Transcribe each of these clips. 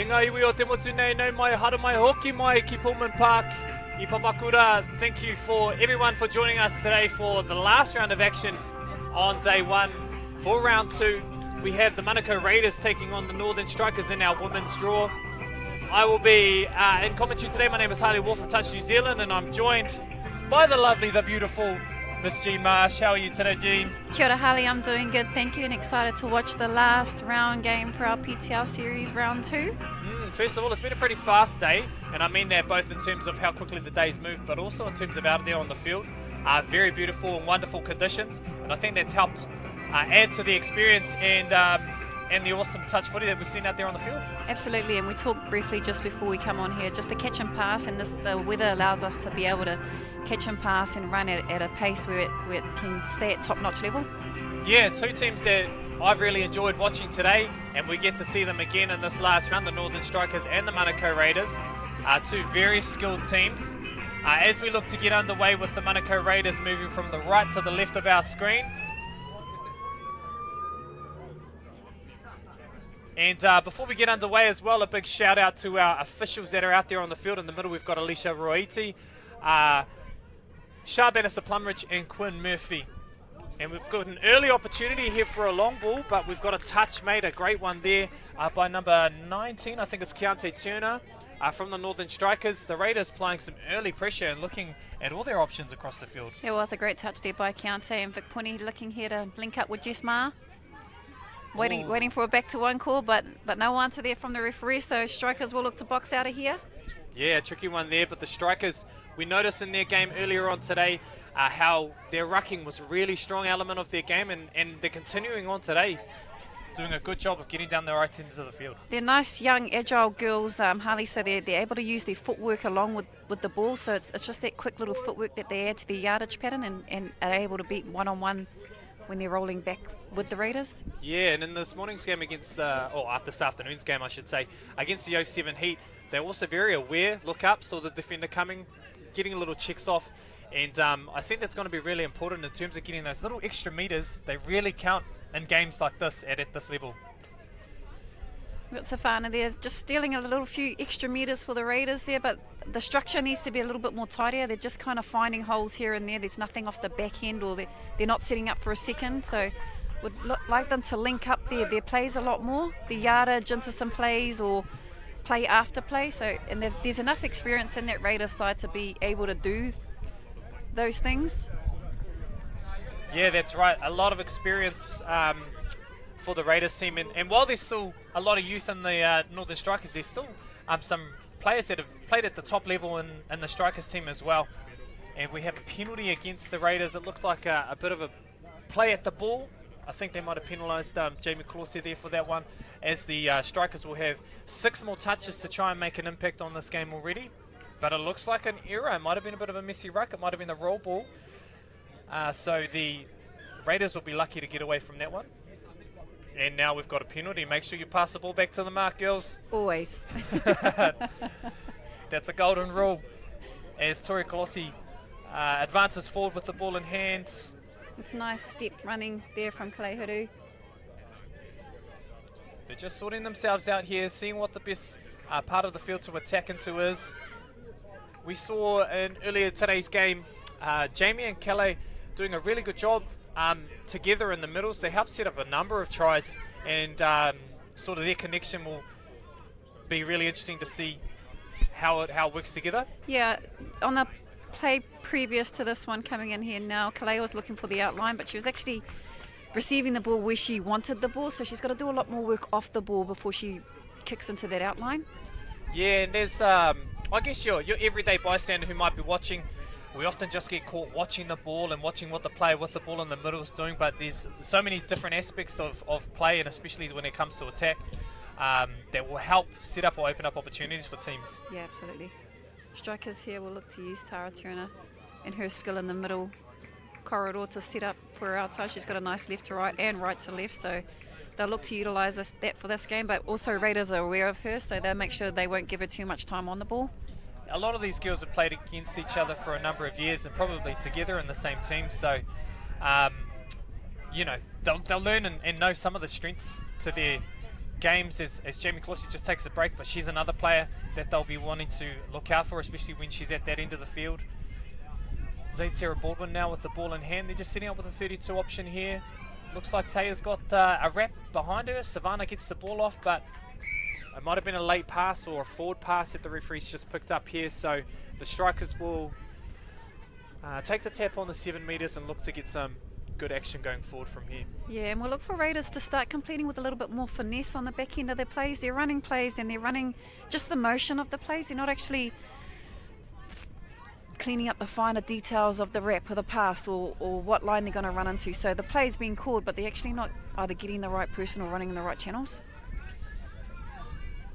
Inga iwi o te motu nei no mai hara mai hoki mai ki Pullman Park I Papakura. Thank you for everyone for joining us today for the last round of action on day one. For round two, we have the Manukau Raiders taking on the Northern Strikers in our women's draw. I will be in commentary today. My name is Harley Wall from Touch New Zealand, and I'm joined by the lovely, the beautiful Miss Jean Marsh. How are you today, Jean? Kia ora, Harley. I'm doing good, thank you, and excited to watch the last round game for our PTL series, round two. First of all, it's been a pretty fast day, and I mean that both in terms of how quickly the day's moved, but also in terms of out there on the field. Very beautiful and wonderful conditions, and I think that's helped add to the experience and the awesome touch footy that we've seen out there on the field. Absolutely, and we talked briefly just before we come on here, just the catch and pass, and the weather allows us to be able to catch and pass and run at a pace where it can stay at top-notch level. Yeah, two teams that I've really enjoyed watching today, and we get to see them again in this last round, the Northern Strikers and the Manukau Raiders. Two very skilled teams. As we look to get underway with the Manukau Raiders moving from the right to the left of our screen. And before we get underway as well, a big shout out to our officials that are out there on the field. In the middle, we've got Alicia Roiti, Shah Bannister Plumridge and Quinn Murphy. And we've got an early opportunity here for a long ball, but we've got a touch made, a great one there by number 19. I think it's Keontae Turner from the Northern Strikers. The Raiders applying some early pressure and looking at all their options across the field. It was a great touch there by Keontae, and Vic Puni looking here to link up with Jess Marr. Waiting for a back to one call, but no answer there from the referee, so Strikers will look to box out of here. Yeah, a tricky one there, but the Strikers, we noticed in their game earlier on today how their rucking was a really strong element of their game, and they're continuing on today, doing a good job of getting down the right ends of the field. They're nice, young, agile girls, Harley, so they're able to use their footwork along with the ball, so it's just that quick little footwork that they add to the yardage pattern and are able to beat one-on-one when they're rolling back with the Raiders. Yeah, and in this morning's game against, this afternoon's game I should say, against the 07 Heat, they're also very aware, look up, saw the defender coming, getting a little checks off, and I think that's going to be really important in terms of getting those little extra meters. They really count in games like this at this level. We've got Safana there, just stealing a little few extra meters for the Raiders there, but the structure needs to be a little bit more tidier. They're just kind of finding holes here and there. There's nothing off the back end, or they're not setting up for a second, so would like them to link up their plays a lot more, the yardage into some plays or play after play. So, and there's enough experience in that Raiders side to be able to do those things. Yeah, that's right. A lot of experience for the Raiders team, and while there's still a lot of youth in the Northern Strikers, there's still some players that have played at the top level in the Strikers team as well. And we have a penalty against the Raiders. It looked like a bit of a play at the ball. I think they might have penalised Jamie Clauser there for that one, as the Strikers will have 6 more touches to try and make an impact on this game already. But it looks like an error. It might have been a bit of a messy ruck. It might have been the roll ball. So the Raiders will be lucky to get away from that one. And now we've got a penalty. Make sure you pass the ball back to the mark, girls. Always. That's a golden rule. As Tori Colossi advances forward with the ball in hand. It's a nice step running there from Kalehuru. They're just sorting themselves out here, seeing what the best part of the field to attack into is. We saw in earlier today's game, Jamie and Calais doing a really good job together in the middles. They helped set up a number of tries, and sort of their connection will be really interesting to see how it works together. Yeah, on the play previous to this one coming in here now, Calais was looking for the outline, but she was actually receiving the ball where she wanted the ball, so she's got to do a lot more work off the ball before she kicks into that outline. Yeah, and there's I guess your everyday bystander who might be watching, we often just get caught watching the ball and watching what the player with the ball in the middle is doing, but there's so many different aspects of play, and especially when it comes to attack, that will help set up or open up opportunities for teams. Yeah, absolutely. Strikers here will look to use Tara Turner and her skill in the middle corridor to set up for her outside. She's got a nice left to right and right to left, so they'll look to utilise that for this game, but also Raiders are aware of her, so they'll make sure they won't give her too much time on the ball. A lot of these girls have played against each other for a number of years and probably together in the same team, so they'll learn and know some of the strengths to their games as Jamie Clossy just takes a break, but she's another player that they'll be wanting to look out for, especially when she's at that end of the field. Zaid Sarah Baldwin now with the ball in hand. They're just setting up with a 32 option here. Looks like Taya's got a wrap behind her. Savannah gets the ball off, but it might have been a late pass or a forward pass that the referee's just picked up here. So the strikers will take the tap on the 7 metres and look to get some good action going forward from here. Yeah, and we'll look for Raiders to start completing with a little bit more finesse on the back end of their plays. They're running plays and they're running just the motion of the plays. They're not actually cleaning up the finer details of the wrap or the pass or what line they're going to run into. So the play's being called, but they're actually not either getting the right person or running in the right channels.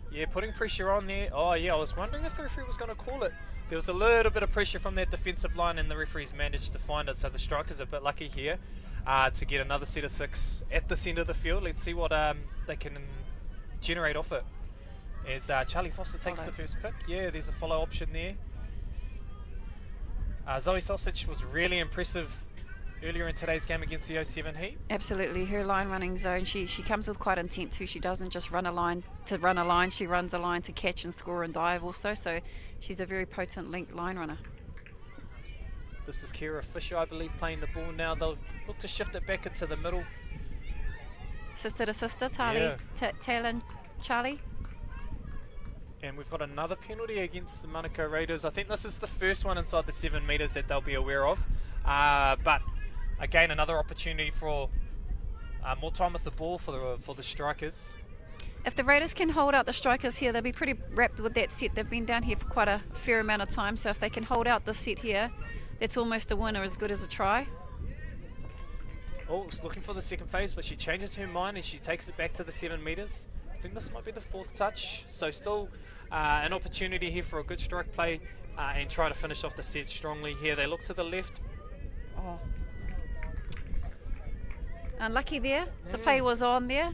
Yeah, putting pressure on there. Oh yeah, I was wondering if the referee was going to call it. There was a little bit of pressure from that defensive line and the referees managed to find it, so the strikers are a bit lucky here to get another set of 6 at the centre of the field. Let's see what they can generate off it. As Charlie Foster takes the first pick. Yeah, there's a follow option there. Zoe Sausage was really impressive earlier in today's game against the 07 Heat. Absolutely, her line running zone, she comes with quite intent too. She doesn't just run a line to run a line, she runs a line to catch and score and dive also, so she's a very potent link line runner. This is Kira Fisher, I believe, playing the ball now. They'll look to shift it back into the middle. Sister to sister, Taylor and Charlie. And we've got another penalty against the Manukau Raiders. I think this is the first one inside the 7 metres that they'll be aware of. But again, another opportunity for more time with the ball for the strikers. If the Raiders can hold out the strikers here, they'll be pretty wrapped with that set. They've been down here for quite a fair amount of time, so if they can hold out the set here, that's almost a winner, as good as a try. Oh, it's looking for the second phase, but she changes her mind and she takes it back to the 7 metres. I think this might be the 4th touch, so still an opportunity here for a good strike play and try to finish off the set strongly here. They look to the left. Oh, unlucky there. The play was on there.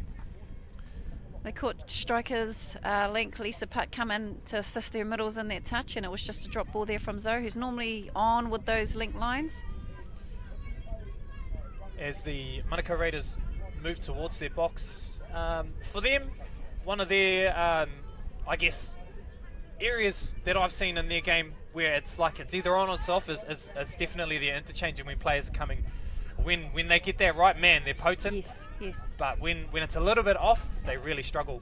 They caught strikers Link, Lisa Putt come in to assist their middles in that touch, and it was just a drop ball there from Zoe, who's normally on with those link lines. As the Manukau Raiders move towards their box, for them, one of their, I guess, areas that I've seen in their game where it's like it's either on or it's off is definitely their interchange, and when players are coming. When they get that right, man, they're potent. Yes, yes. But when it's a little bit off, they really struggle.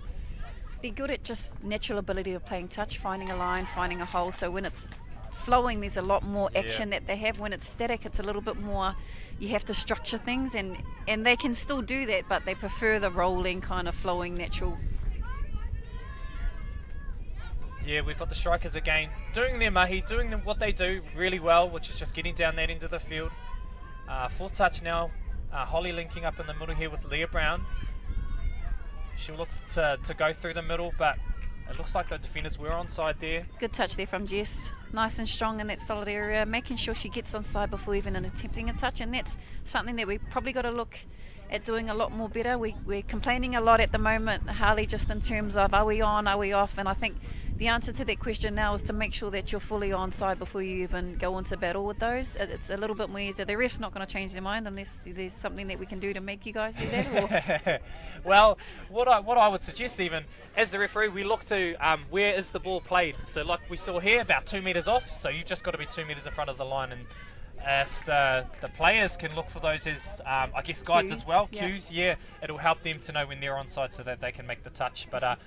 They're good at just natural ability of playing touch, finding a line, finding a hole. So when it's flowing, there's a lot more action that they have. When it's static, it's a little bit more, you have to structure things, and they can still do that, but they prefer the rolling, kind of flowing, natural. Yeah, we've got the strikers again, doing their mahi, doing what they do really well, which is just getting down that into the field. 4th touch now, Holly linking up in the middle here with Leah Brown. She'll look to go through the middle, but it looks like the defenders were onside there. Good touch there from Jess. Nice and strong in that solid area, making sure she gets onside before even attempting a touch, and that's something that we probably got to look at doing a lot more better. We're complaining a lot at the moment, Harley, just in terms of are we on, are we off, and I think the answer to that question now is to make sure that you're fully onside before you even go into battle with those. It's a little bit more easier. The ref's not going to change their mind unless there's something that we can do to make you guys do that. Or well, what I would suggest, even as the referee, we look to where is the ball played. So like we saw here, about 2 metres off, so you've just got to be 2 metres in front of the line, and if the players can look for those as I guess guides as well, cues, it'll help them to know when they're onside so that they can make the touch. But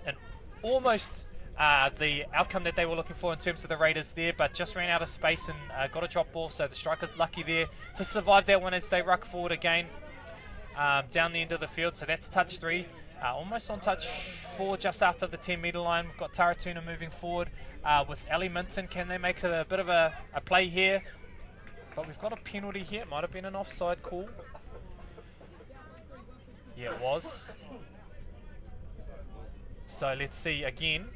and almost the outcome that they were looking for in terms of the Raiders there, but just ran out of space and got a drop ball, so the strikers lucky there to survive that one as they ruck forward again down the end of the field. So that's touch 3, almost on touch 4 just after the 10 metre line. We've got Taratuna moving forward with Ellie Minton. Can they make a bit of a play here? But we've got a penalty here. It might have been an offside call. Yeah, it was. So let's see again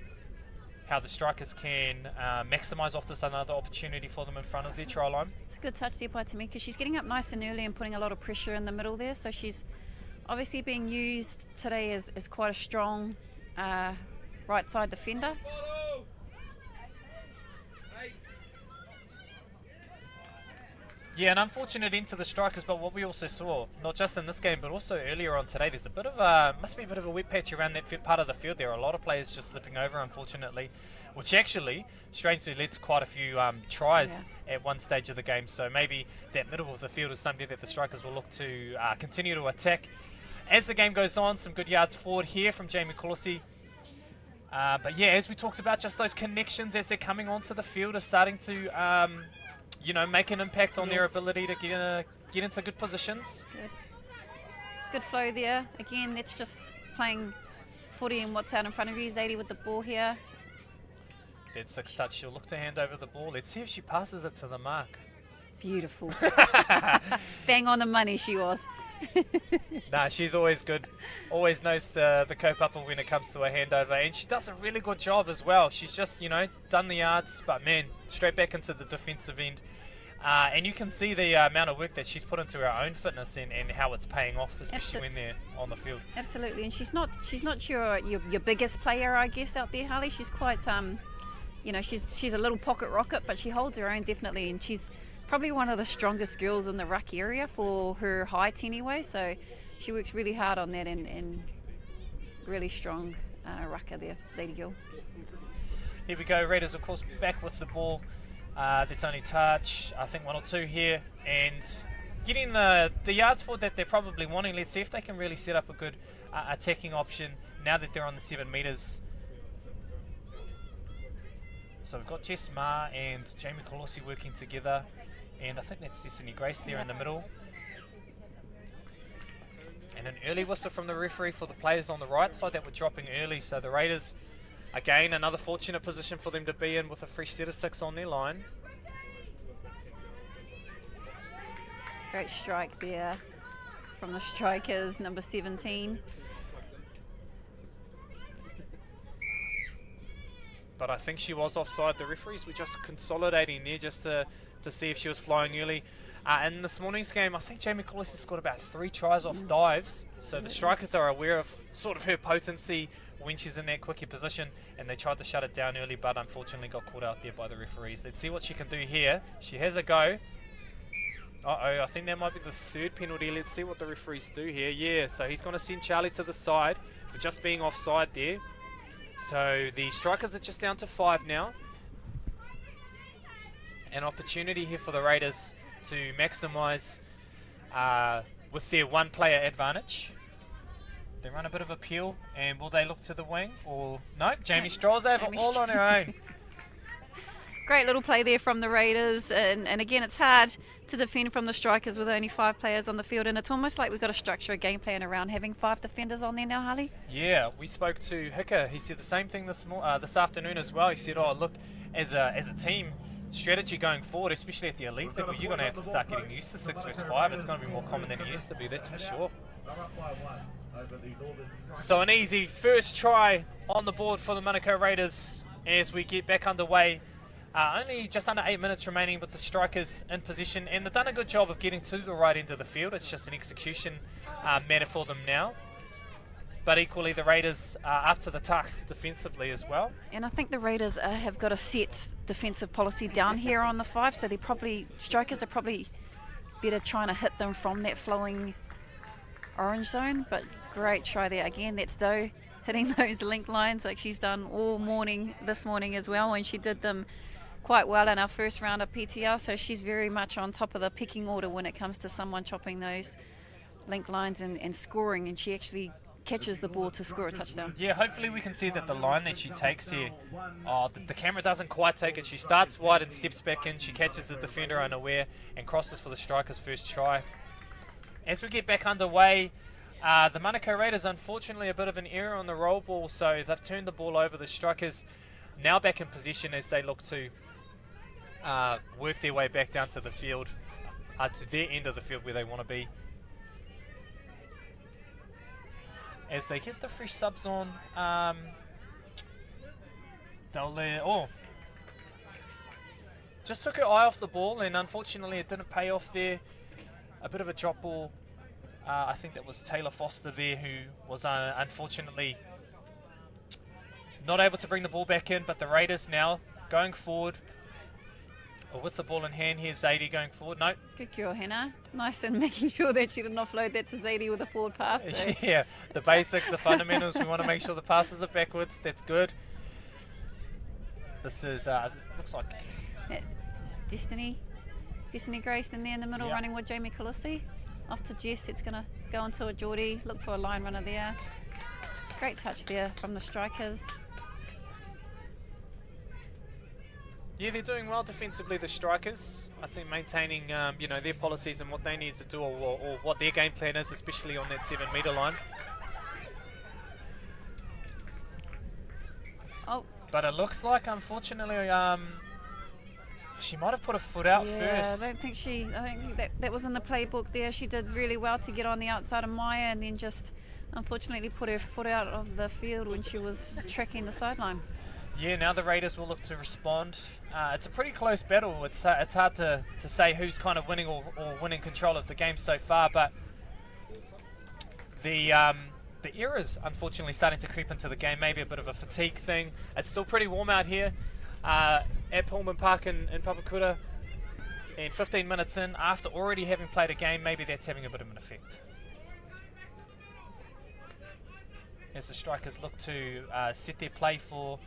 how the strikers can maximise off this, another opportunity for them in front of their try line. It's a good touch there by Tamika. She's getting up nice and early and putting a lot of pressure in the middle there, so she's obviously being used today as quite a strong right side defender. Yeah, an unfortunate end to the strikers, but what we also saw, not just in this game, but also earlier on today, there's a bit of a, must be a bit of a wet patch around that part of the field. There are a lot of players just slipping over, unfortunately, which actually, strangely, led to quite a few tries at one stage of the game. So maybe that middle of the field is something that the strikers will look to continue to attack. As the game goes on, some good yards forward here from Jamie Corsi. But yeah, as we talked about, just those connections as they're coming onto the field are starting to, you know, make an impact on their ability to get into good positions. Good. It's good flow there. Again, that's just playing footy and what's out in front of you. Zadie with the ball here. Dead 6 touch. She'll look to hand over the ball. Let's see if she passes it to the mark. Beautiful. Bang on the money she was. Nah, she's always good. Always knows the cope up when it comes to a handover, and she does a really good job as well. She's just, you know, done the yards, but man, straight back into the defensive end. And you can see the amount of work that she's put into her own fitness and how it's paying off, especially when they're on the field. Absolutely, and she's not your biggest player, I guess, out there, Harley. She's quite you know, she's a little pocket rocket, but she holds her own definitely, and she's probably one of the strongest girls in the ruck area for her height anyway, so she works really hard on that and really strong rucker there, Zadie Gill. Here we go, Raiders of course back with the ball. That's only touch, I think 1 or 2 here, and getting the yards forward that they're probably wanting. Let's see if they can really set up a good attacking option now that they're on the 7 metres. So we've got Jess Ma and Jamie Corsi working together. And I think that's Destiny Grace there in the middle. And an early whistle from the referee for the players on the right side that were dropping early. So the Raiders, again, another fortunate position for them to be in with a fresh set of 6 on their line. Great strike there from the strikers, number 17. But I think she was offside. The referees were just consolidating there just to see if she was flying early. In this morning's game, I think Jamie Corsi scored about 3 tries off dives. So the strikers are aware of sort of her potency when she's in that quickie position, and they tried to shut it down early, but unfortunately got caught out there by the referees. Let's see what she can do here. She has a go. Uh-oh, I think that might be the 3rd penalty. Let's see what the referees do here. Yeah, so he's going to send Charlie to the side for just being offside there. So the strikers are just down to 5 now. An opportunity here for the Raiders to maximise with their 1-player advantage. They run a bit of a peel, and will they look to the wing? Or no, Jamie strolls over all on her own. Great little play there from the Raiders, and again, it's hard to defend from the strikers with only 5 players on the field, and it's almost like we've got to structure a game plan around having 5 defenders on there now, Harley. Yeah, we spoke to Hicker. He said the same thing this afternoon as well. He said, oh, look, as a team strategy going forward, especially at the elite level, you're going to have to start getting used to 6 versus 5. It's going to be more common than it used to be, that's for sure. So an easy first try on the board for the Manukau Raiders as we get back underway. Only just under 8 minutes remaining with the strikers in position, and they've done a good job of getting to the right end of the field. It's just an execution matter for them now. But equally, the Raiders are up to the task defensively as well. And I think the Raiders have got a set defensive policy down here on the 5, so strikers are probably better trying to hit them from that flowing orange zone. But great try there. Again, that's Doe hitting those link lines like she's done all morning this morning as well, and she did them quite well in our first round of PTR, so she's very much on top of the pecking order when it comes to someone chopping those link lines and scoring, and she actually catches the ball to score a touchdown. Yeah, hopefully we can see that the line that she takes here, the camera doesn't quite take it. She starts wide and steps back in. She catches the defender unaware and crosses for the strikers' first try. As we get back underway, the Manukau Raiders, unfortunately, a bit of an error on the roll ball, so they've turned the ball over. The strikers now back in position as they look to work their way back down to the field, to their end of the field where they want to be. As they get the fresh subs on, just took her eye off the ball, and unfortunately it didn't pay off there. A bit of a drop ball. I think that was Taylor Foster there, who was unfortunately not able to bring the ball back in, but the Raiders now going forward Well, with the ball in hand, here's Zadie going forward. No. Good girl, Hannah. Nice and making sure that she didn't offload that to Zadie with a forward pass. So. Yeah, the basics, the fundamentals. We want to make sure the passes are backwards. That's good. This is, looks like... It's Destiny Grace in there in the middle, running with Jamie Calussi. Off to Jess, it's going to go into a Geordie. Look for a line runner there. Great touch there from the strikers. Yeah, they're doing well defensively, the strikers. I think maintaining, you know, their policies and what they need to do, or what their game plan is, especially on that 7 metre line. Oh. But it looks like, unfortunately, she might have put her foot out first. I don't think that was in the playbook there. She did really well to get on the outside of Maya and then just unfortunately put her foot out of the field when she was tracking the sideline. Yeah, now the Raiders will look to respond. It's a pretty close battle. It's hard to say who's kind of winning or winning control of the game so far, but the errors unfortunately starting to creep into the game. Maybe a bit of a fatigue thing. It's still pretty warm out here at Pullman Park in Papakura. And 15 minutes in, after already having played a game, maybe that's having a bit of an effect. As the strikers look to set their play for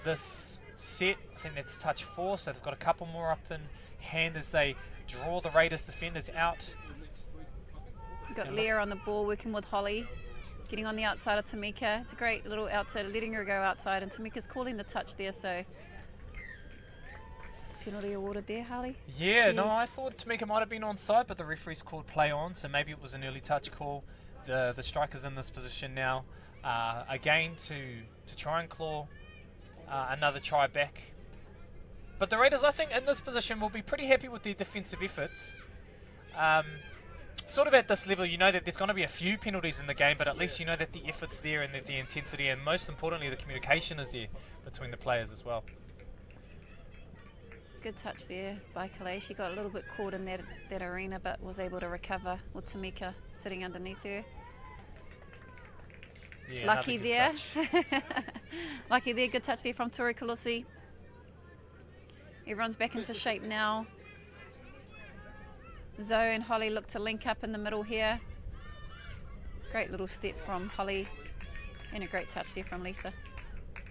this set. I think that's touch 4, so they've got a couple more up in hand as they draw the Raiders defenders out. We've got Leah on the ball working with Holly, getting on the outside of Tamika. It's a great little outside, letting her go outside, and Tamika's calling the touch there, so penalty awarded there, Harley? Yeah, no, I thought Tamika might have been onside, but the referee's called play on, so maybe it was an early touch call. The strikers in this position now, again to try and claw another try back. But the Raiders, I think, in this position will be pretty happy with their defensive efforts. Sort of at this level, you know that there's going to be a few penalties in the game, but at least you know that the effort's there and that the intensity, and most importantly, the communication is there between the players as well. Good touch there by Calais. She got a little bit caught in that arena, but was able to recover with Tamika sitting underneath her. Yeah, lucky there. Lucky there. Good touch there from Tori Calussi. Everyone's back into shape now. Zoe and Holly look to link up in the middle here. Great little step from Holly and a great touch there from Lisa.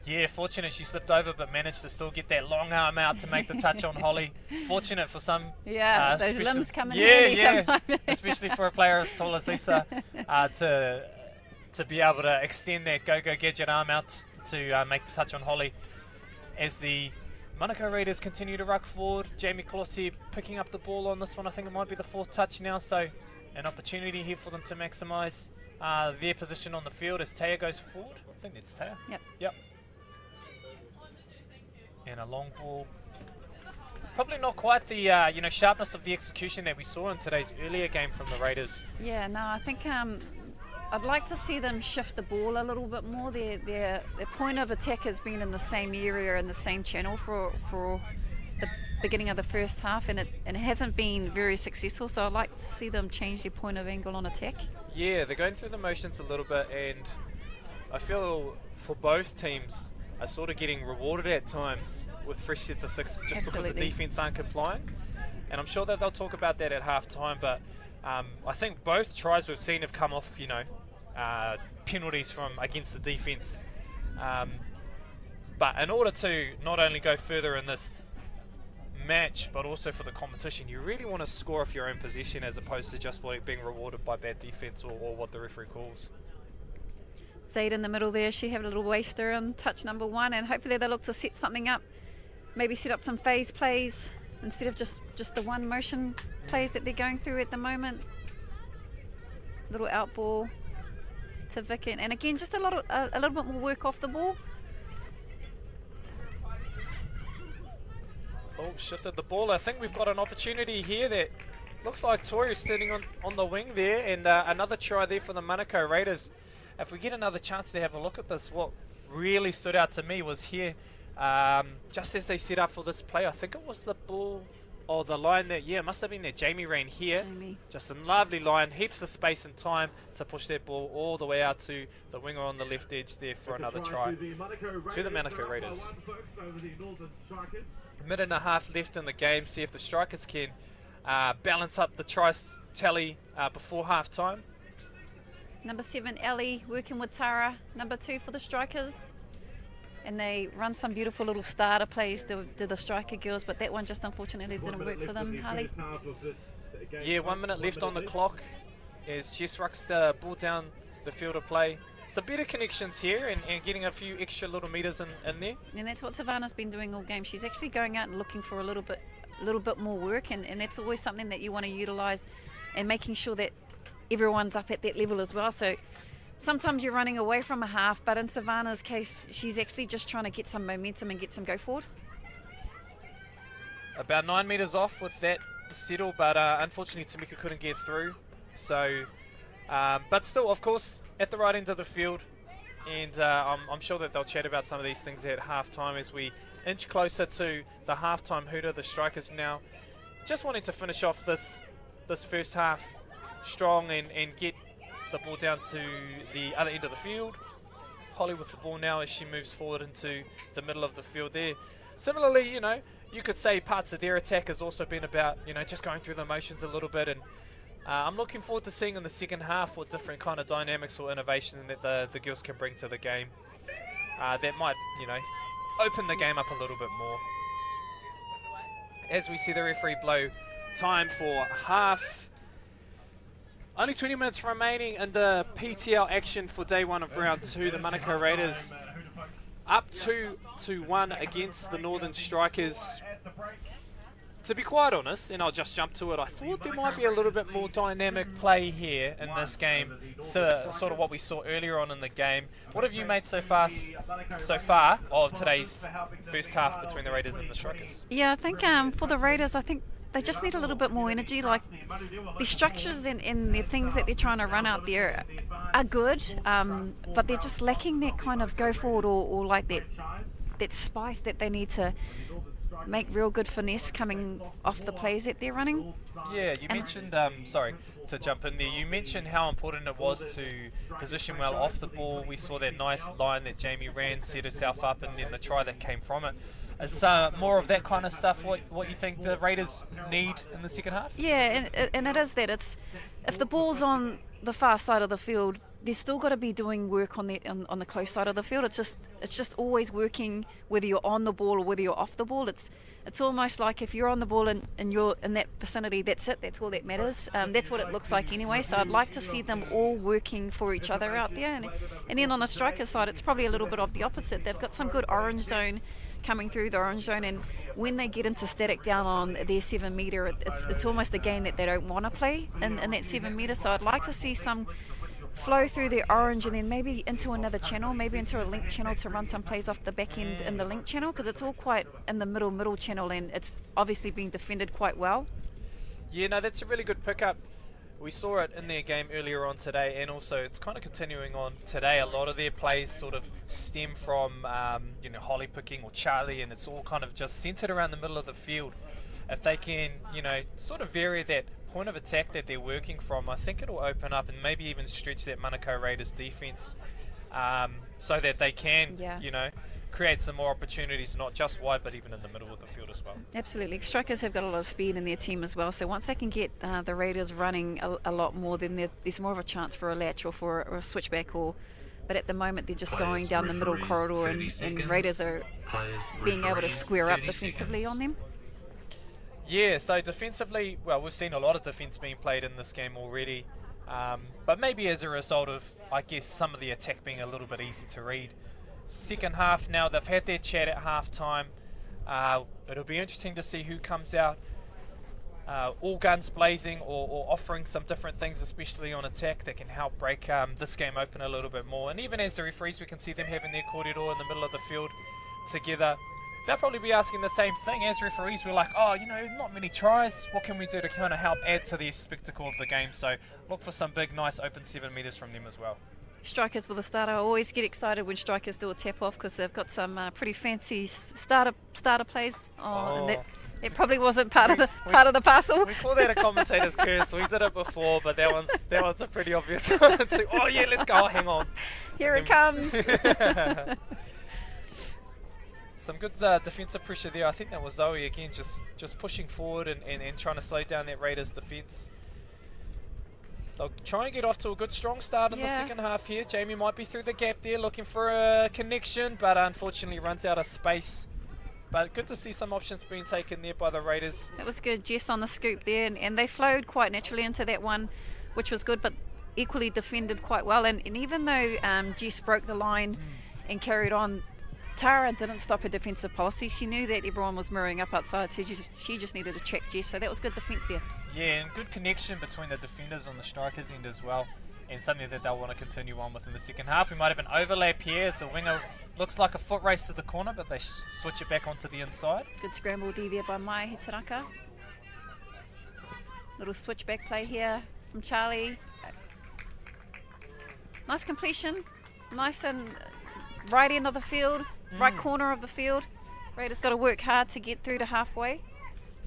Yeah, fortunate she slipped over but managed to still get that long arm out to make the touch on Holly. Fortunate for some. Yeah, those limbs come in handy sometimes. Especially for a player as tall as Lisa to be able to extend that go gadget arm out to make the touch on Holly. As the Manukau Raiders continue to ruck forward, Jamie Colossi picking up the ball on this one. I think it might be the 4th touch now, so an opportunity here for them to maximise their position on the field as Taya goes forward. I think that's Taya. Yep. And a long ball. Probably not quite the sharpness of the execution that we saw in today's earlier game from the Raiders. Yeah, no, I think I'd like to see them shift the ball a little bit more. Their point of attack has been in the same area and the same channel for the beginning of the first half, and it hasn't been very successful. So I'd like to see them change their point of angle on attack. Yeah, they're going through the motions a little bit, and I feel for both teams are sort of getting rewarded at times with fresh sets of 6 just because the defense aren't complying. And I'm sure that they'll talk about that at half time, but I think both tries we've seen have come off, penalties from against the defense. But in order to not only go further in this match, but also for the competition, you really want to score off your own possession as opposed to just being rewarded by bad defense or what the referee calls. Zaid in the middle there, she had a little waster on touch number 1, and hopefully they look to set something up, maybe set up some phase plays instead of just the one motion plays that they're going through at the moment. Little out ball to Vic, and again just a little bit more work off the ball. Oh, shifted the ball. I think we've got an opportunity here that looks like Tori's sitting on the wing there, and another try there for the Manukau Raiders. If we get another chance to have a look at this, what really stood out to me was here, just as they set up for this play, I think it was the ball Oh, the line that, yeah, must have been there. Jamie ran here. Jamie. Just a lovely line, heaps of space and time to push that ball all the way out to the winger on the left edge there for another try. To the Manukau Raiders. Minute and a half left in the game. See if the Strikers can balance up the try tally before half time. Number 7, Ellie, working with Tara. Number 2 for the Strikers. And they run some beautiful little starter plays to the striker girls, but that one just unfortunately didn't work for them, Harley. Yeah, 1 minute left on the clock as Jess rucks the ball down the field of play. Some better connections here and getting a few extra little meters in there. And that's what Savannah's been doing all game. She's actually going out and looking for a little bit more work, and that's always something that you want to utilise, and making sure that everyone's up at that level as well. So sometimes you're running away from a half, but in Savannah's case, she's actually just trying to get some momentum and get some go forward. About 9 meters off with that settle, but unfortunately Tamika couldn't get through. So, but still, of course, at the right end of the field, and I'm sure that they'll chat about some of these things at halftime as we inch closer to the halftime hooter. The Strikers now just wanting to finish off this first half strong and get the ball down to the other end of the field. Holly with the ball now as she moves forward into the middle of the field there. Similarly, you know, you could say parts of their attack has also been about, you know, just going through the motions a little bit, and I'm looking forward to seeing in the second half what different kind of dynamics or innovation that the girls can bring to the game. That might, you know, open the game up a little bit more. As we see the referee blow time for half. Only 20 minutes remaining in the PTL action for day 1 of round 2. The Manukau Raiders up 2-1 against the Northern Strikers. To be quite honest, and I'll just jump to it, I thought there might be a little bit more dynamic play here in this game, so, sort of what we saw earlier on in the game. What have you made so far of today's first half between the Raiders and the Strikers? Yeah, I think for the Raiders, I think they just need a little bit more energy. Like, the structures and the things that they're trying to run out there are good, but they're just lacking that kind of go forward or like that spice that they need to make real good finesse coming off the plays that they're running. Yeah, you mentioned, sorry to jump in there, you mentioned how important it was to position well off the ball. We saw that nice line that Jamie ran, set herself up, and then the try that came from it. Is more of that kind of stuff what you think the Raiders need in the second half? Yeah, and it is that. It's if the ball's on the far side of the field, they're still got to be doing work on the close side of the field. It's just always working, whether you're on the ball or whether you're off the ball. It's almost like if you're on the ball and you're in that vicinity, that's it. That's all that matters. That's what it looks like anyway. So I'd like to see them all working for each other out there. And then on the striker side, it's probably a little bit of the opposite. They've got some good orange zone coming through the orange zone, and when they get into static down on their 7 metre, it's almost a game that they don't want to play in that 7 metre. So I'd like to see some flow through the orange and then maybe into another channel, maybe into a link channel to run some plays off the back end in the link channel, because it's all quite in the middle channel and it's obviously being defended quite well. Yeah, no, that's a really good pickup. We saw it in their game earlier on today, and also it's kind of continuing on today. A lot of their plays sort of stem from you know, Holly picking or Charlie, and it's all kind of just centered around the middle of the field. If they can, you know, sort of vary that point of attack that they're working from, I think it'll open up and maybe even stretch that Manukau Raiders defense so that they can, you know, create some more opportunities, not just wide, but even in the middle of the field as well. Absolutely. Strikers have got a lot of speed in their team as well, so once they can get the Raiders running a lot more, then there's more of a chance for a latch or for a switchback. But at the moment, they're just going down the middle corridor, and Raiders are being able to square up defensively on them. Yeah, so defensively, well, we've seen a lot of defense being played in this game already, but maybe as a result of, I guess, some of the attack being a little bit easy to read. Second half now, they've had their chat at half time. It'll be interesting to see who comes out all guns blazing or offering some different things, especially on attack, that can help break this game open a little bit more. And even as the referees, we can see them having their corridor in the middle of the field together. They'll probably be asking the same thing. As referees, we're like, oh, you know, not many tries. What can we do to kind of help add to the spectacle of the game? So look for some big, nice open 7 metres from them as well. Strikers with a starter. I always get excited when strikers do a tap off, because they've got some pretty fancy starter plays. It probably wasn't part of the parcel. We call that a commentator's curse. We did it before, but that one's a pretty obvious one. Oh yeah, let's go. Oh, hang on. Here it comes. Some good defensive pressure there. I think that was Zoe again, just pushing forward and trying to slow down that Raiders defence. They'll try and get off to a good strong start in the second half here. Jamie might be through the gap there looking for a connection, but unfortunately runs out of space. But good to see some options being taken there by the Raiders. That was good. Jess on the scoop there, and they flowed quite naturally into that one, which was good, but equally defended quite well. And even though Jess broke the line and carried on, Tara didn't stop her defensive policy. She knew that everyone was mirroring up outside, so she just needed to check Jess. So that was good defence there. Yeah, and good connection between the defenders on the strikers end as well, and something that they'll want to continue on with in the second half. We might have an overlap here as the winger looks like a foot race to the corner, but they switch it back onto the inside. Good scramble D there by Mai Hitaraka. Little switchback play here from Charlie. Nice completion. Nice and right end of the field, right corner of the field. Raiders got to work hard to get through to halfway.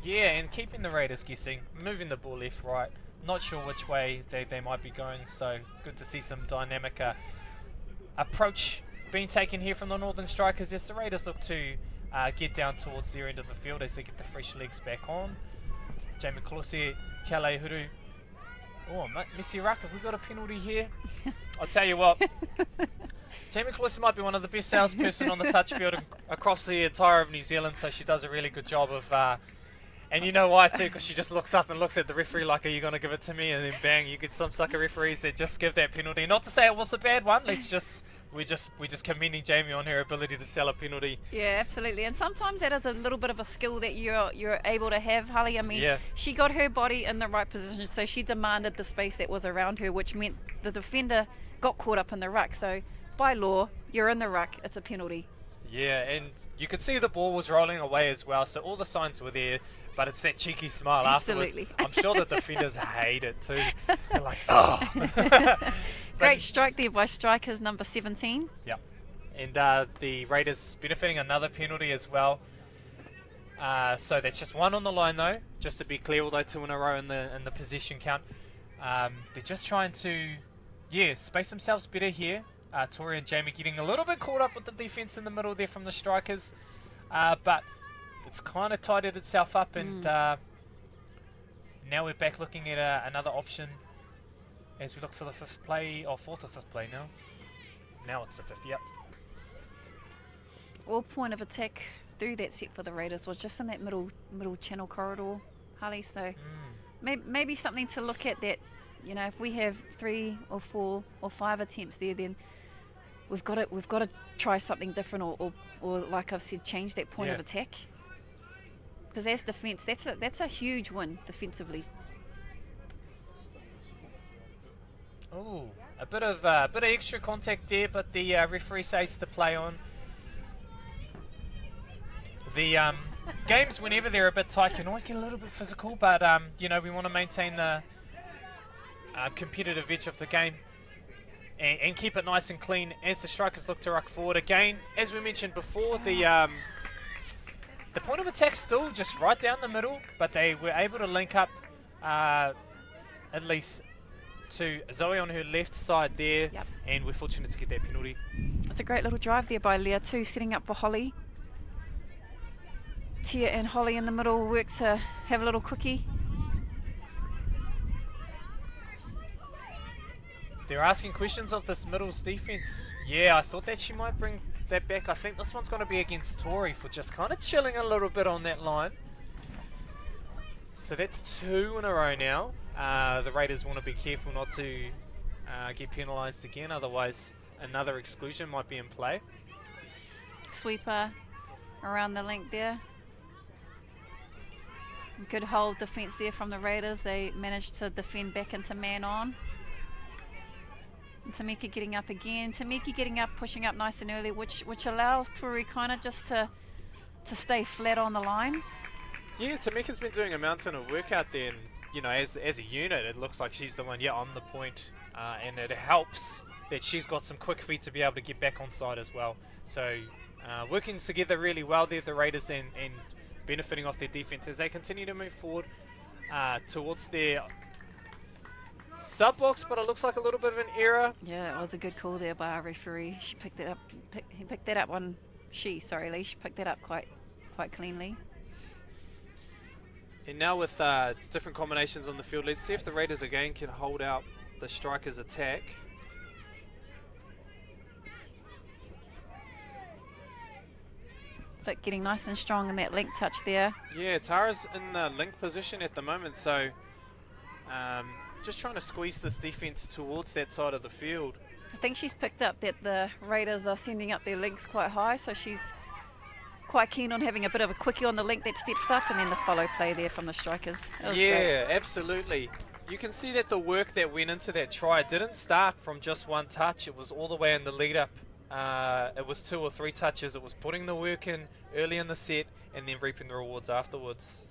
Yeah, and keeping the Raiders guessing, moving the ball left, right. Not sure which way they might be going, so good to see some dynamic approach being taken here from the Northern Strikers as the Raiders look to get down towards their end of the field as they get the fresh legs back on. Jamie Klose, Kale Huru. Oh, Missy Ruck, have we got a penalty here? I'll tell you what, Jamie Klose might be one of the best salesperson on the touch field across the entire of New Zealand, so she does a really good job of... and you know why too, because she just looks up and looks at the referee like, are you going to give it to me? And then bang, you get some sucker referees that just give that penalty. Not to say it was a bad one, we're just commending Jamie on her ability to sell a penalty. Yeah, absolutely. And sometimes that is a little bit of a skill that you're able to have, Holly. I mean, she got her body in the right position, so she demanded the space that was around her, which meant the defender got caught up in the ruck. So by law, you're in the ruck, it's a penalty. Yeah, and you could see the ball was rolling away as well, so all the signs were there, but it's that cheeky smile Absolutely. afterwards. I'm sure the defenders hate it too. They're like, oh. Great strike there by strikers number 17. Yeah, and the Raiders benefiting another penalty as well. So that's just one on the line though, just to be clear, although 2 in a row in the possession count. They're just trying to, space themselves better here. Tori and Jamie getting a little bit caught up with the defense in the middle there from the strikers, but it's kind of tidied itself up, and now we're back looking at another option as we look for the fourth or fifth play now. Now it's the fifth, yep. All point of attack through that set for the Raiders was just in that middle channel corridor, Harley. So maybe something to look at that. You know, if we have 3 or 4 or 5 attempts there, then we've got to try something different, or like I've said, change that point of attack. Because as defence, that's a huge win defensively. Oh, a bit of extra contact there, but the referee says to play on. The games, whenever they're a bit tight, can always get a little bit physical, but you know, we want to maintain the competitive edge of the game and keep it nice and clean as the strikers look to ruck forward again. As we mentioned before, the point of attack still just right down the middle, but they were able to link up at least to Zoe on her left side there, and we're fortunate to get that penalty. It's a great little drive there by Leah too, setting up for Holly. Tia and Holly in the middle work to have a little quickie. They're asking questions of this middle's defense. Yeah, I thought that she might bring that back. I think this one's going to be against Tori for just kind of chilling a little bit on that line. So that's 2 in a row now. The Raiders want to be careful not to get penalised again, otherwise another exclusion might be in play. Sweeper around the link there. Good hold defence there from the Raiders. They managed to defend back into man on. And Tamika getting up again. Tamika getting up, pushing up nice and early, which allows Tori kind of just to stay flat on the line. Yeah, Tamika's been doing a mountain of work out there, and you know, as a unit, it looks like she's the one on the point, and it helps that she's got some quick feet to be able to get back on side as well. So working together really well there, the Raiders, and benefiting off their defense as they continue to move forward towards their sub box, but it looks like a little bit of an error. Yeah, it was a good call there by our referee. She picked it up. He picked that up on. She picked that up quite cleanly. And now with different combinations on the field, let's see if the Raiders again can hold out the Strikers' attack. Vic getting nice and strong in that link touch there. Yeah, Tara's in the link position at the moment, so just trying to squeeze this defense towards that side of the field. I think she's picked up that the Raiders are sending up their links quite high, so she's quite keen on having a bit of a quickie on the link that steps up, and then the follow play there from the Strikers. That was great. Absolutely. You can see that the work that went into that try didn't start from just one touch. It was all the way in the lead up. It was 2 or 3 touches. It was putting the work in early in the set and then reaping the rewards afterwards.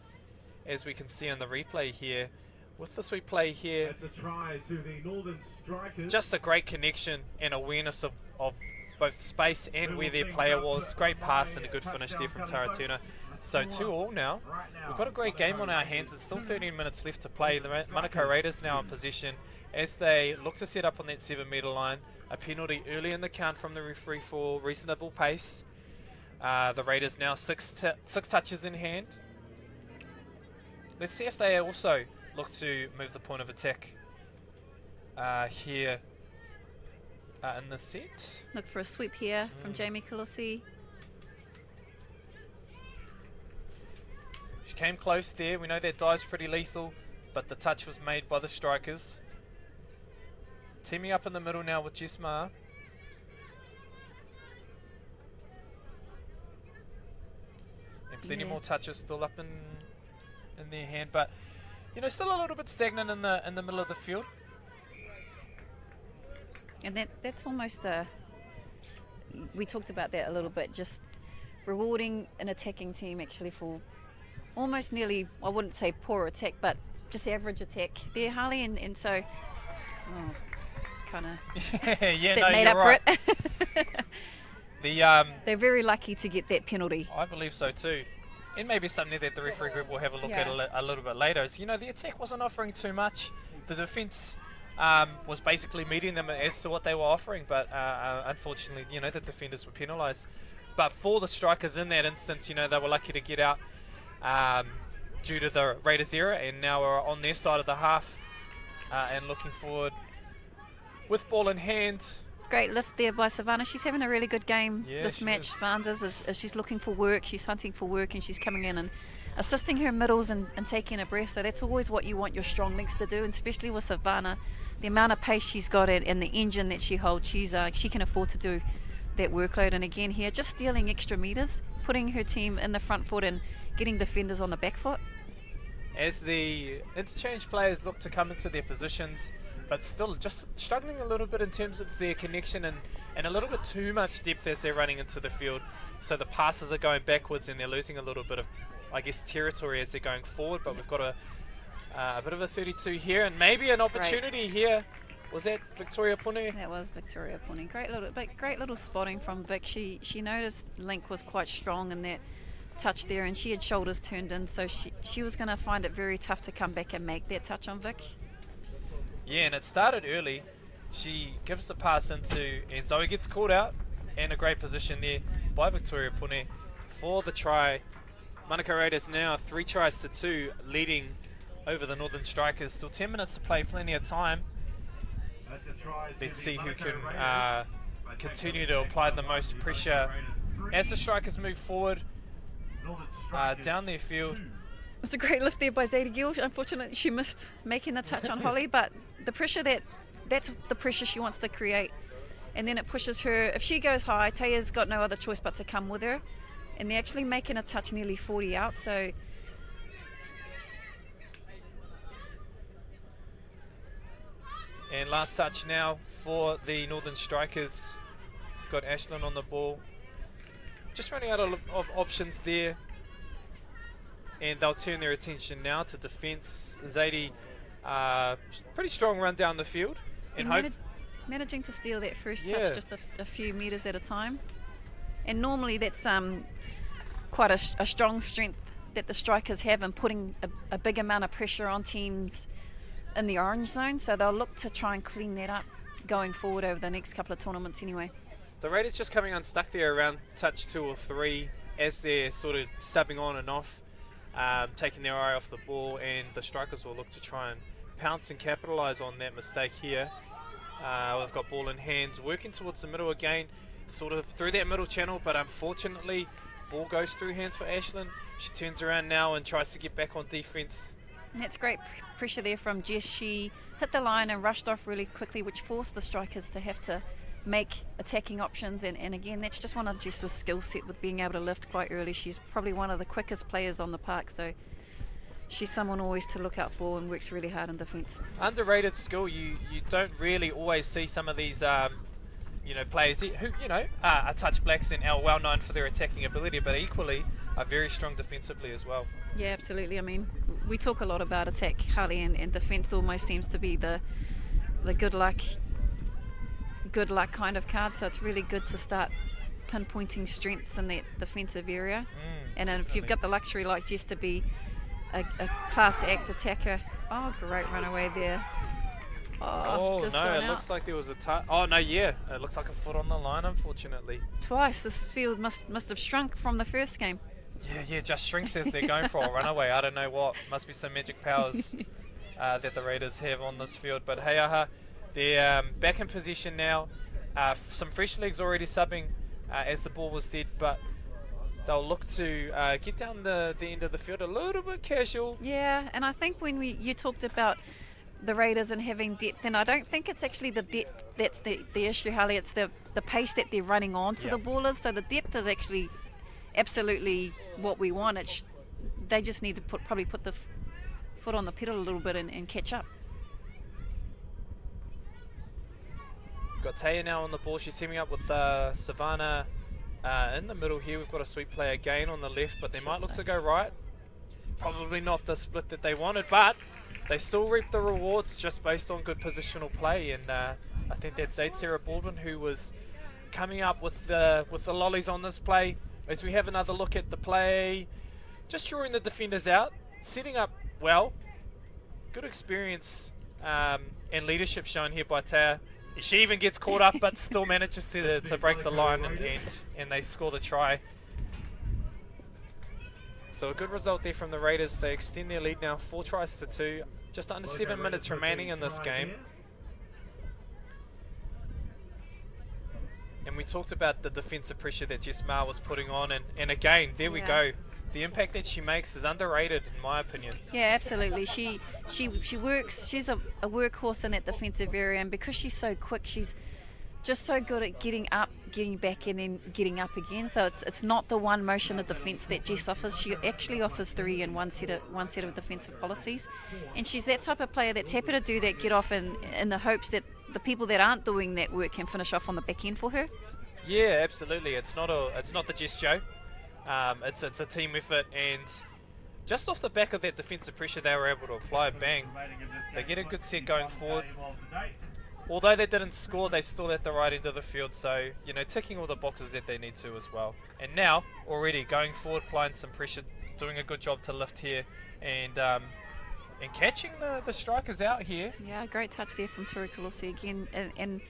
As we can see on the replay here, with the sweep play here, that's a try to the Northern Strikers. Just a great connection and awareness of both space and where their player was. Great pass and a good finish there from Taratuna. So 2-2 now. We've got a great game on our hands. It's still 13 minutes left to play. The Manukau Raiders now in possession as they look to set up on that 7-metre line. A penalty early in the count from the referee for reasonable pace. The Raiders now 6 touches in hand. Let's see if they also look to move the point of attack here in the set. Look for a sweep here from Jamie Colosi. She came close there. We know that dive's pretty lethal, but the touch was made by the Strikers. Teaming up in the middle now with Jisma. And plenty more touches still up in their hand, but you know, still a little bit stagnant in the middle of the field. And that's almost we talked about that a little bit, just rewarding an attacking team actually for almost nearly, I wouldn't say poor attack, but just average attack there, Harley, and so kind of made up for it. They're very lucky to get that penalty. I believe so too. And maybe something that the referee group will have a look at a little bit later. Is, you know, the attack wasn't offering too much. The defence was basically meeting them as to what they were offering, but unfortunately, you know, the defenders were penalised. But for the Strikers in that instance, you know, they were lucky to get out due to the Raiders error, and now are on their side of the half and looking forward with ball in hand. Great lift there by Savannah. She's having a really good game this match. Vanzas as she's looking for work, she's hunting for work, and she's coming in and assisting her middles and taking a breath. So that's always what you want your strong links to do, and especially with Savannah, the amount of pace she's got and the engine that she holds, she can afford to do that workload. And again here, just stealing extra meters, putting her team in the front foot and getting defenders on the back foot. As the interchange players look to come into their positions, but still just struggling a little bit in terms of their connection and a little bit too much depth as they're running into the field. So the passes are going backwards and they're losing a little bit of, I guess, territory as they're going forward. But we've got a bit of a 32 here and maybe an opportunity here. Was that Victoria Pune? That was Victoria Pune. Great little spotting from Vic. She noticed Link was quite strong in that touch there, and she had shoulders turned in, so she was going to find it very tough to come back and make that touch on Vic. Yeah, and it started early. She gives the pass into, and Zoe gets caught out, and a great position there by Victoria Pune for the try. Manukau Raiders now 3 tries to 2, leading over the Northern Strikers. Still 10 minutes to play, plenty of time. Let's see who can continue to apply the most pressure as the Strikers move forward down their field. It's a great lift there by Zadie Gill. Unfortunately, she missed making the touch on Holly, but the pressure that's the pressure she wants to create. And then it pushes her. If she goes high, Taya's got no other choice but to come with her. And they're actually making a touch nearly 40 out, so. And last touch now for the Northern Strikers. Got Ashlyn on the ball. Just running out of options there. And they'll turn their attention now to defence. Zadie, pretty strong run down the field. And managing to steal that first touch just a few metres at a time. And normally that's quite a strong strength that the strikers have in putting a big amount of pressure on teams in the orange zone, so they'll look to try and clean that up going forward over the next couple of tournaments anyway. The Raiders just coming unstuck there around touch 2 or 3 as they're sort of subbing on and off, taking their eye off the ball, and the strikers will look to try and pounce and capitalise on that mistake here. They've got ball in hands, working towards the middle again, sort of through that middle channel, but unfortunately ball goes through hands for Ashlyn. She turns around now and tries to get back on defence. And that's great pressure there from Jess. She hit the line and rushed off really quickly, which forced the strikers to have to make attacking options, and again, that's just one of Jess's skill set with being able to lift quite early. She's probably one of the quickest players on the park, so she's someone always to look out for and works really hard in defence. Underrated skill. You don't really always see some of these players who are touch blacks and are well known for their attacking ability, but equally are very strong defensively as well. Yeah, absolutely. I mean, we talk a lot about attack, Harley, and defence almost seems to be the good luck kind of card, so it's really good to start pinpointing strengths in that defensive area. And if you've got the luxury like Jess to be a class act attacker. Oh, great run away there. Oh no, it looks like there was a touch. Oh no, yeah, it looks like a foot on the line, unfortunately. Twice. This field must have shrunk from the first game. Yeah, just shrinks as they're going for a runaway. I don't know what. Must be some magic powers that the Raiders have on this field. But hey, they're back in position now. Some fresh legs already subbing as the ball was dead, but they'll look to get down the end of the field a little bit casual. Yeah, and I think when you talked about the Raiders and having depth, and I don't think it's actually the depth that's the issue, Harley. It's the pace that they're running onto the ball is. So the depth is actually absolutely what we want. They just need to probably put the foot on the pedal a little bit and catch up. We've got Taya now on the ball. She's teaming up with Savannah in the middle here. We've got a sweet play again on the left, but they might look to go right. Probably not the split that they wanted, but they still reap the rewards just based on good positional play. And I think that's Sarah Baldwin who was coming up with the lollies on this play. As we have another look at the play, just drawing the defenders out, setting up well. Good experience and leadership shown here by Taya. She even gets caught up, but still manages to break the line and they score the try. So a good result there from the Raiders. They extend their lead now, 4 tries to 2. Just under 7 minutes remaining in this game. And we talked about the defensive pressure that Jess Marr was putting on, and again, there we go. The impact that she makes is underrated, in my opinion. Yeah, absolutely. She works. She's a workhorse in that defensive area, and because she's so quick, she's just so good at getting up, getting back, and then getting up again. So it's not the one motion of defence that Jess offers. She actually offers 3 in one set of defensive policies, and she's that type of player that's happy to do that, get off in the hopes that the people that aren't doing that work can finish off on the back end for her. Yeah, absolutely. It's not the Jess show. It's a team effort, and just off the back of that defensive pressure they were able to apply, bang, they get a good set going forward. Although they didn't score, they still at the right end of the field, so ticking all the boxes that they need to as well. And now already going forward, applying some pressure, doing a good job to lift here and catching the strikers out here. Yeah, great touch there from Tori Kolosi again, and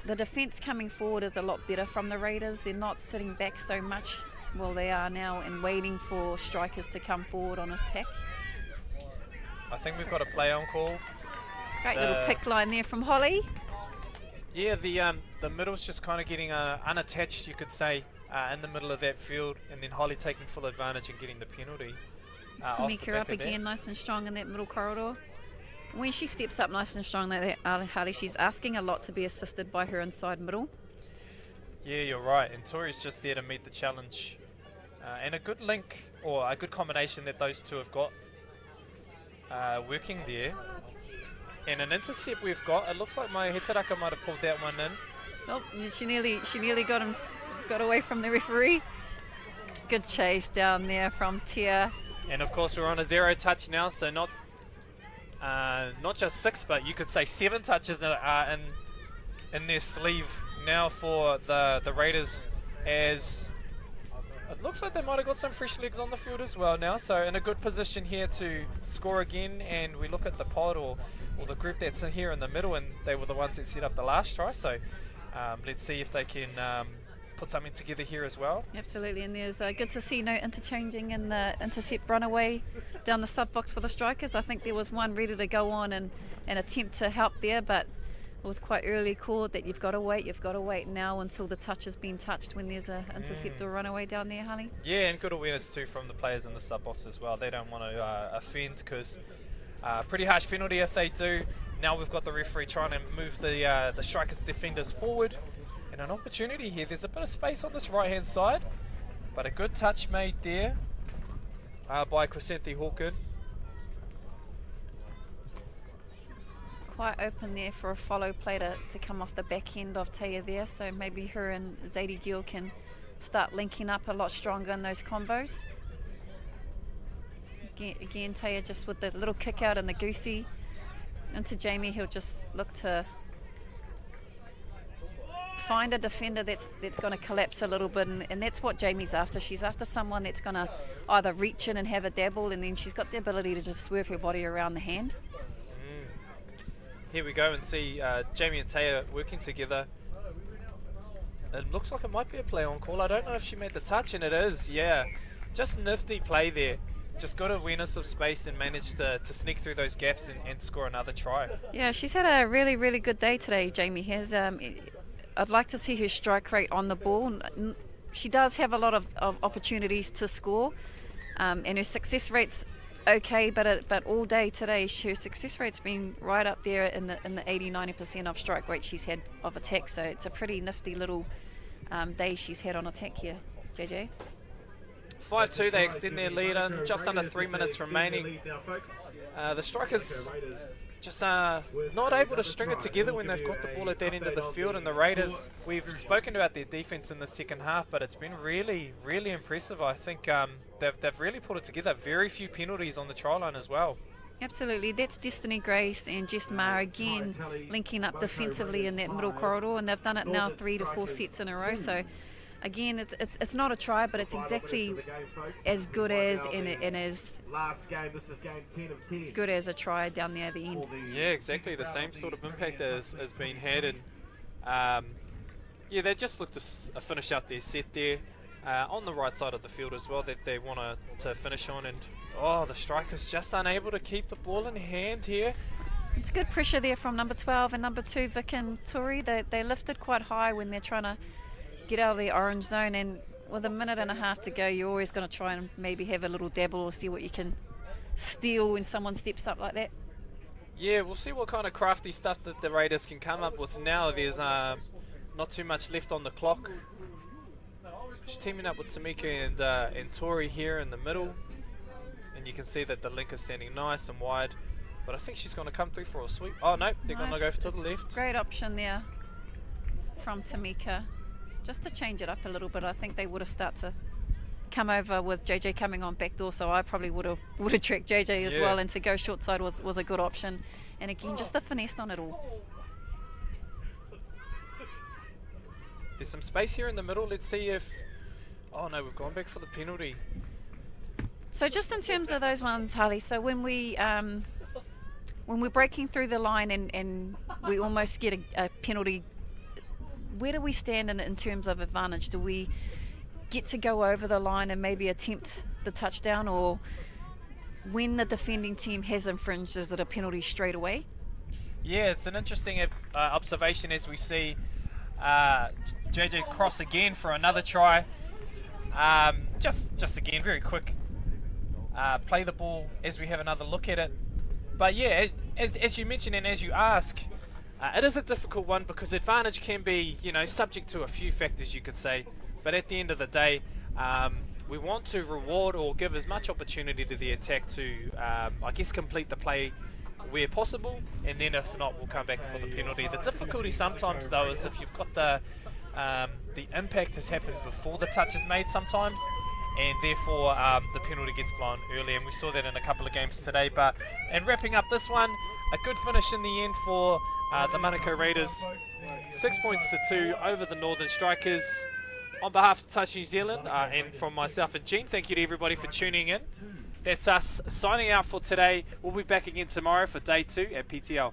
the defence coming forward is a lot better from the Raiders. They're not sitting back so much. Well, they are now, and waiting for strikers to come forward on attack. I think we've got a play on call. Great little pick line there from Holly. Yeah, the middle's just kind of getting unattached, you could say, in the middle of that field, and then Holly taking full advantage and getting the penalty. Tamika up again, nice and strong in that middle corridor. When she steps up nice and strong like that, Harley, she's asking a lot to be assisted by her inside middle. Yeah, you're right, and Tori's just there to meet the challenge. And a good link, or a good combination that those two have got working there. And an intercept we've got. It looks like my Hetaraka might have pulled that one in. Oh, she nearly got away from the referee. Good chase down there from Tia. And of course we're on a 0 touch now, so not just 6, but you could say 7 touches in their sleeve now for the Raiders, as It looks like they might have got some fresh legs on the field as well now, so in a good position here to score again. And we look at the pod or the group that's in here in the middle, and they were the ones that set up the last try, so let's see if they can put something together here as well. Absolutely, and there's good to see no interchanging in the intercept runaway down the sub box for the strikers. I think there was one ready to go on and attempt to help there, but it was quite early called that you've got to wait now until the touch has been touched when there's a intercept or runaway down there, Harley. Yeah, and good awareness too from the players in the sub box as well. They don't want to offend, because pretty harsh penalty if they do. Now we've got the referee trying to move the strikers' defenders forward, and an opportunity here. There's a bit of space on this right hand side, but a good touch made there by Crescenti Hawken. Quite open there for a follow play to come off the back end of Taya there, so maybe her and Zadie Gill can start linking up a lot stronger in those combos. Again, Taya just with the little kick out and the goosey into Jamie. He'll just look to find a defender that's going to collapse a little bit, and that's what Jamie's after. She's after someone that's going to either reach in and have a dabble, and then she's got the ability to just swerve her body around the hand. Here we go and see Jamie and Taya working together. It looks like it might be a play on call. I don't know if she made the touch, and it is, yeah. Just nifty play there. Just got awareness of space and managed to sneak through those gaps and score another try. Yeah, she's had a really, really good day today, Jamie has. I'd like to see her strike rate on the ball. She does have a lot of opportunities to score, and her success rate's okay, but all day today her success rate's been right up there in the 80-90% of strike rate she's had of attack, so it's a pretty nifty little day she's had on attack here, JJ. 5-2, they extend their lead in just under 3 minutes remaining. The strikers just not able to string it together when they've got the ball at that end of the field, and the Raiders, we've spoken about their defense in the second half, but it's been really, really impressive. I think they've really put it together. Very few penalties on the try line as well. Absolutely, that's Destiny Grace and Jess Maher again linking up defensively in that middle corridor, and they've done it now 3 to 4 sets in a row. So again, it's not a try, but it's exactly as good as and as good as a try down there at the end. Yeah, exactly. The same sort of impact has been had, and yeah, they just look to finish out their set there on the right side of the field as well that they want to finish on. And oh, the strikers just unable to keep the ball in hand here. It's good pressure there from number 12 and number 2, Vic and Tori. They lifted quite high when they're trying to get out of the orange zone, and with a minute and a half to go, you're always going to try and maybe have a little dabble or see what you can steal when someone steps up like that. Yeah, we'll see what kind of crafty stuff that the Raiders can come up with now. There's not too much left on the clock. Just teaming up with Tamika and Tori here in the middle, and you can see that the link is standing nice and wide, but I think she's going to come through for a sweep. Oh no, they're going to go to the left. Great option there from Tamika, just to change it up a little bit. I think they would have started to come over with JJ coming on backdoor, so I probably would have tracked JJ as well, and to go short side was a good option. And again, just the finesse on it all. There's some space here in the middle. Let's see if... Oh no, we've gone back for the penalty. So just in terms of those ones, Harley, so when we're breaking through the line and we almost get a penalty, where do we stand in terms of advantage? Do we get to go over the line and maybe attempt the touchdown, or when the defending team has infringed, is it a penalty straight away? Yeah, it's an interesting observation as we see JJ cross again for another try. Just again, very quick. Play the ball as we have another look at it. But yeah, as you mentioned and as you ask, it is a difficult one because advantage can be, subject to a few factors, you could say. But at the end of the day, we want to reward or give as much opportunity to the attack to, I guess, complete the play where possible, and then if not, we'll come back for the penalty. The difficulty sometimes, though, is if you've got the impact has happened before the touch is made sometimes, and therefore the penalty gets blown early, and we saw that in a couple of games today. And wrapping up this one, a good finish in the end for the Manukau Raiders. 6 points to 2 over the Northern Strikers. On behalf of Touch New Zealand and from myself and Gene, thank you to everybody for tuning in. That's us signing out for today. We'll be back again tomorrow for day 2 at PTL.